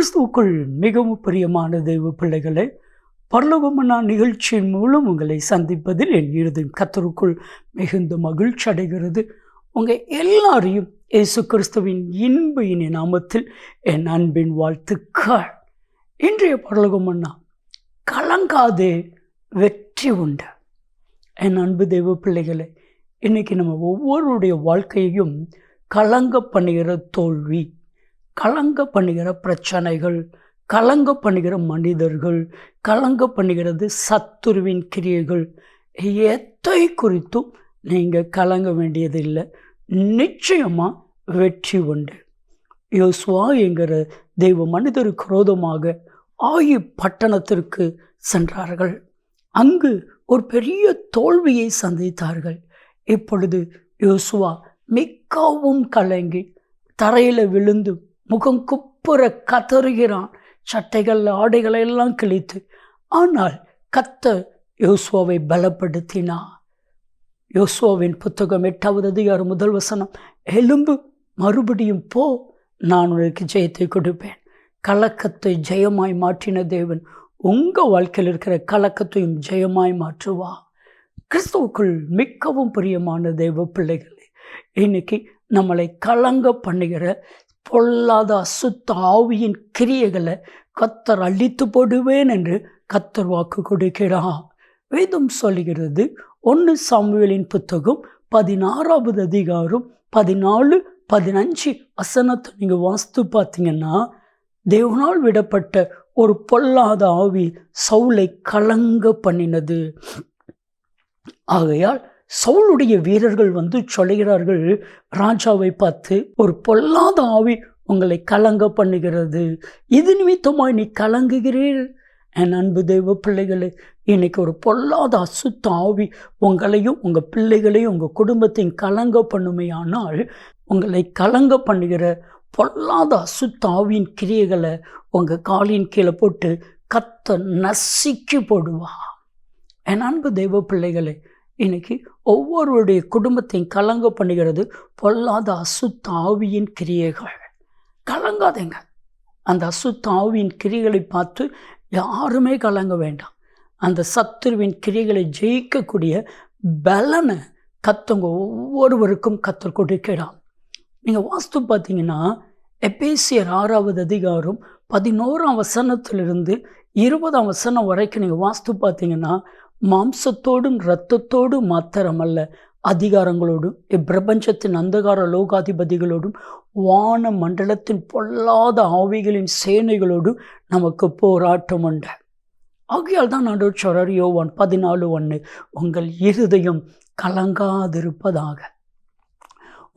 கிறிஸ்துவுக்குள் மிகவும் பிரியமான தெய்வ பிள்ளைகளை, பரலோகமன்னா நிகழ்ச்சியின் மூலம் உங்களை சந்திப்பதில் என் இருதயம் கர்த்தருக்குள் மிகுந்த மகிழ்ச்சி அடைகிறது. உங்கள் எல்லாரையும் இயேசு கிறிஸ்துவின் இன்ப நாமத்தில் என் அன்பின் வாழ்த்துக்கள். இன்றைய பரலோகமன்னா கலங்காதே வெற்றி உண்டு. என் அன்பு தெய்வ பிள்ளைகளை, இன்றைக்கி நம்ம ஒவ்வொருடைய வாழ்க்கையையும் கலங்க பண்ணுகிற தோல்வி, கலங்க பண்ணுகிற பிரச்சனைகள், கலங்க பண்ணுகிற மனிதர்கள், கலங்க பண்ணுகிறது சத்துருவின் கிரியைகள், எத்தை குறித்தும் நீங்கள் கலங்க வேண்டியதில்லை. நிச்சயமாக வெற்றி உண்டு. யோசுவா என்கிற தெய்வ மனிதருக்கு விரோதமாக ஆயி பட்டணத்திற்கு சென்றார்கள். அங்கு ஒரு பெரிய தோல்வியை சந்தித்தார்கள். இப்பொழுது யோசுவா மிகவும் கலங்கி தரையில் விழுந்து முகம் குப்புற கதறுகிறான். சட்டைகள் ஆடைகளை எல்லாம் கிழித்து. ஆனால் கர்த்தர் யோசுவாவை பலப்படுத்தினார். யோசுவாவின் புத்தகம் 8வது அதிகாரம் 1 வசனம், எலும்பு மறுபடியும் போ, நான் உனக்கு ஜெயத்தை கொடுப்பேன். கலக்கத்தை ஜெயமாய் மாற்றின தேவன் உங்கள் வாழ்க்கையில் இருக்கிற கலக்கத்தையும் ஜெயமாய் மாற்றுவா. கிறிஸ்துவுக்குள் மிகவும் பிரியமான தெய்வ பிள்ளைகளே, இன்னைக்கு நம்மளை கலங்க பண்ணுகிற பொல்லாத அசுத்த ஆவியின் கிரியைகளை கர்த்தர் அழித்து போடுவேன் என்று கர்த்தர் வாக்கு கொடுக்கிறார். வேதம் சொல்லுகிறது, 1 சாமுவேலின் புத்தகம் 16வது அதிகாரம் 14, 15 வசனத்தை நீங்கள் வாசித்து பார்த்தீங்கன்னா, தேவனால் விடப்பட்ட ஒரு பொல்லாத ஆவி சவுலை கலங்க பண்ணினது. ஆகையால் சவுளுடைய வீரர்கள் சொல்லுகிறார்கள் ராஜாவை பார்த்து, ஒரு பொல்லாத ஆவி உங்களை கலங்க பண்ணுகிறது, இது நிமித்தமாய் நீ கலங்குகிறீர். என் அன்பு தெய்வ பிள்ளைகளே, இன்னைக்கு ஒரு பொல்லாத அசுத்த ஆவி உங்களையும் உங்கள் பிள்ளைகளையும் உங்கள் குடும்பத்தையும் கலங்க பண்ணுமையானால், உங்களை கலங்க பண்ணுகிற பொல்லாத அசுத்த ஆவியின் கிரியைகளை உங்கள் காலின் கீழே போட்டு கத்த நசுக்கி போடுவா. என் அன்பு தெய்வ பிள்ளைகளே, இன்னைக்கு ஒவ்வொருடைய குடும்பத்தையும் கலங்க பண்ணுகிறது பொல்லாத அசுத்த ஆவியின் கிரியைகள். கலங்காதேங்க. அந்த அசுத்த ஆவியின் கிரியைகளை பார்த்து யாருமே கலங்க வேண்டாம். அந்த சத்துருவின் கிரியைகளை ஜெயிக்கக்கூடிய பலனை கத்தவங்க ஒவ்வொருவருக்கும் கத்தர் கொடுக்கிறான். நீங்கள் வாஸ்து பார்த்தீங்கன்னா, எபேசியர் 6வது அதிகாரம் 11ஆம் வசனத்திலிருந்து 20ஆம் வசனம் வரைக்கும் நீங்கள் வாஸ்து பார்த்தீங்கன்னா, மாம்சத்தோடும் இரத்தத்தோடும் மாத்திரமல்ல, அதிகாரங்களோடும் இப்பிரபஞ்சத்தின் அந்தகார லோகாதிபதிகளோடும் வான மண்டலத்தின் பொல்லாத ஆவிகளின் சேனைகளோடும் நமக்கு போராட்டம் உண்டு. ஆகையால் தான் ஆண்டவர் சொல்றார், யோவான் 14:1, உங்கள் இருதயம் கலங்காதிருப்பதாக.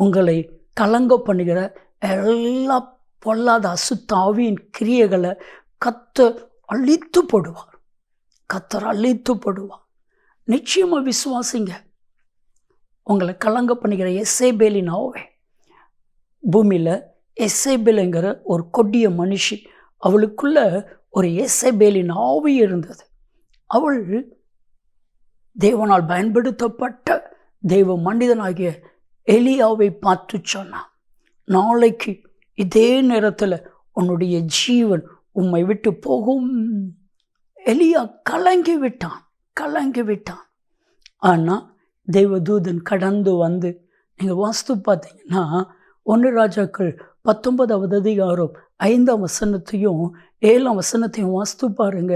உங்களை கலங்க பண்ணுகிற எல்லா பொல்லாத அசுத்த ஆவியின் கிரியைகளை கர்த்தர் அழித்து போடுவார். கர்த்தர் அழித்து போடுவார். நிச்சயமாக விசுவாசிங்க. உங்களை கலங்க பண்ணுகிற எசேபேலின் ஆவி, பூமியில் எசேபேலுங்கிற ஒரு கொடிய மனுஷி, அவளுக்குள்ள ஒரு எசேபேலின் ஆவி இருந்தது. அவள் தேவனால் பயன்படுத்தப்பட்ட தெய்வ மனிதனாகிய எலியாவை பார்த்து சொன்னான், நாளைக்கு இதே நேரத்தில் உன்னுடைய ஜீவன் உம்மை விட்டு போகும். எலியா கலங்கி விட்டான். ஆனால் தெய்வதூதன் கடந்து வந்து, நீங்கள் வாஸ்து பார்த்தீங்கன்னா 1 ராஜாக்கள் 19வது அதிகாரம் 5ஆம் வசனத்தையும் 7ஆம் வசனத்தையும் வாஸ்து பாருங்க.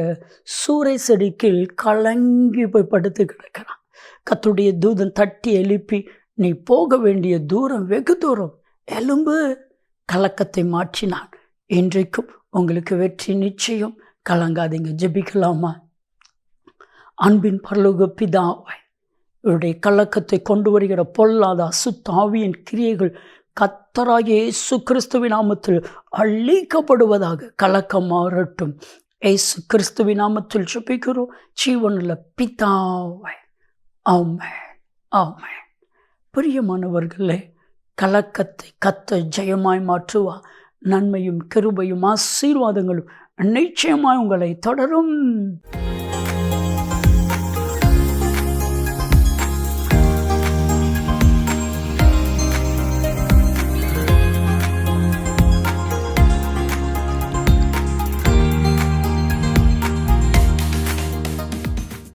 சூறை செடிக்கில் கலங்கி போய் படுத்து கிடக்கிறான். கர்த்தருடைய தூதன் தட்டி எழுப்பி, நீ போக வேண்டிய தூரம் வெகு தூரம், எலும்பு. கலக்கத்தை மாற்றினான். இன்றைக்கும் உங்களுக்கு வெற்றி நிச்சயம். கலங்காதீங்க. ஜெபிக்கலாமா? அன்பின் பரலோக பிதாவே, இவருடைய கலக்கத்தை கொண்டு வருகிற பொல்லாத அசுத்த ஆவியின் கிரியைகள் கர்த்தராகிய இயேசு கிறிஸ்துவின் நாமத்தில் அழிக்கப்படுவதாக. கலக்கம் மாறட்டும். இயேசு கிறிஸ்துவின் நாமத்தில் ஜெபிக்கிறோம் ஜீவனுள்ள பிதாவே. ஆமென், ஆமென். பிரியமானவர்களே, கலக்கத்தை கர்த்தர் ஜெயமாய் மாற்றுவா. நன்மையும் கிருபையும் ஆசீர்வாதங்களும் நிச்சயமாய் உங்களை தொடரும்.